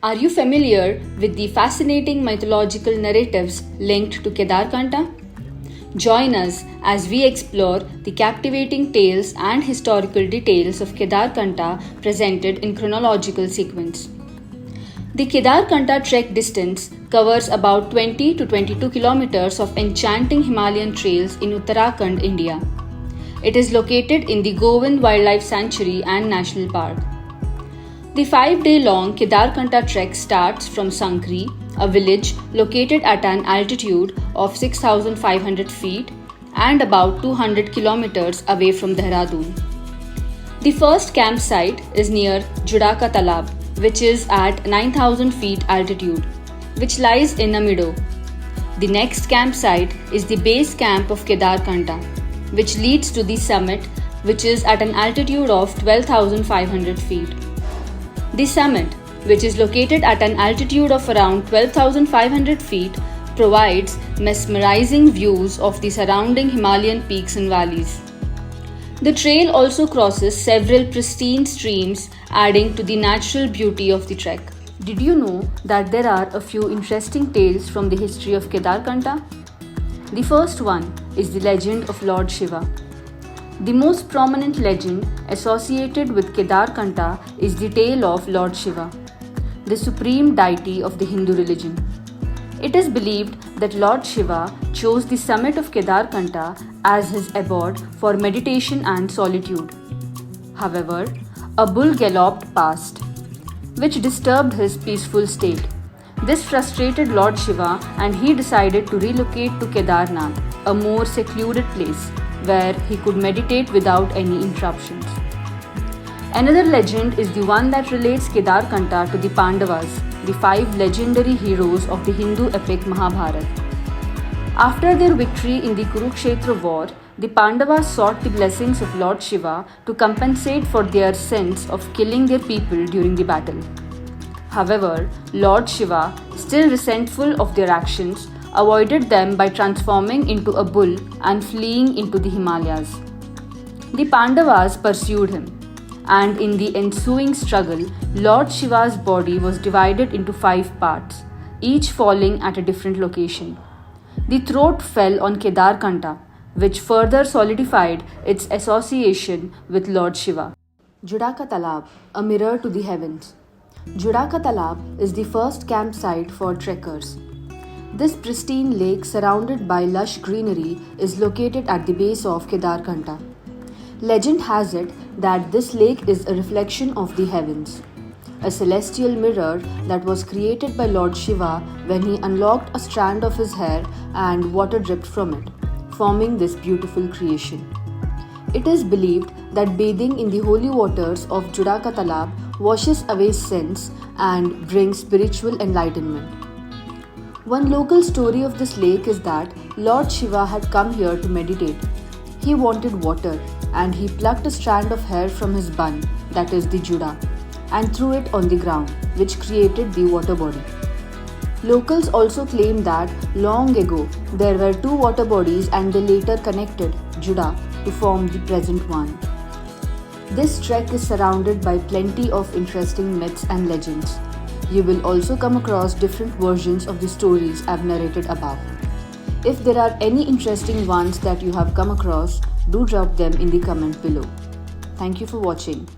Are you familiar with the fascinating mythological narratives linked to Kedarkanta? Join us as we explore the captivating tales and historical details of Kedarkanta presented in chronological sequence. The Kedarkanta trek distance covers about 20 to 22 kilometers of enchanting Himalayan trails in Uttarakhand, India. It is located in the Govind Wildlife Sanctuary and National Park. The 5-day-long Kedarkanta trek starts from Sankri, a village located at an altitude of 6,500 feet and about 200 kilometers away from Dehradun. The first campsite is near Juda Ka Talab, which is at 9,000 feet altitude, which lies in a meadow. The next campsite is the base camp of Kedarkanta, which leads to the summit, which is at an altitude of 12,500 feet. The summit, which is located at an altitude of around 12,500 feet, provides mesmerizing views of the surrounding Himalayan peaks and valleys. The trail also crosses several pristine streams, adding to the natural beauty of the trek. Did you know that there are a few interesting tales from the history of Kedarkanta? The first one is the legend of Lord Shiva. The most prominent legend associated with Kedarkanta is the tale of Lord Shiva, the supreme deity of the Hindu religion. It is believed that Lord Shiva chose the summit of Kedarkanta as his abode for meditation and solitude. However, a bull galloped past, which disturbed his peaceful state. This frustrated Lord Shiva and he decided to relocate to Kedarnath, a more secluded place where he could meditate without any interruptions. Another legend is the one that relates Kedarkanta to the Pandavas, the 5 legendary heroes of the Hindu epic Mahabharata. After their victory in the Kurukshetra war, the Pandavas sought the blessings of Lord Shiva to compensate for their sins of killing their people during the battle. However, Lord Shiva, still resentful of their actions, avoided them by transforming into a bull and fleeing into the Himalayas. The Pandavas pursued him, and in the ensuing struggle, Lord Shiva's body was divided into 5 parts, each falling at a different location. The throat fell on Kedarkanta, which further solidified its association with Lord Shiva. Juda Ka Talab, a mirror to the heavens. Juda Ka Talab is the first campsite for trekkers. This pristine lake surrounded by lush greenery is located at the base of Kedarkanta. Legend has it that this lake is a reflection of the heavens, a celestial mirror that was created by Lord Shiva when he unlocked a strand of his hair and water dripped from it, forming this beautiful creation. It is believed that bathing in the holy waters of Juda Ka Talab washes away sins and brings spiritual enlightenment. One local story of this lake is that Lord Shiva had come here to meditate. He wanted water and he plucked a strand of hair from his bun, that is the Juda, and threw it on the ground, which created the water body. Locals also claim that long ago there were 2 water bodies and they later connected Juda to form the present one. This trek is surrounded by plenty of interesting myths and legends. You will also come across different versions of the stories I've narrated above. If there are any interesting ones that you have come across, do drop them in the comment below. Thank you for watching.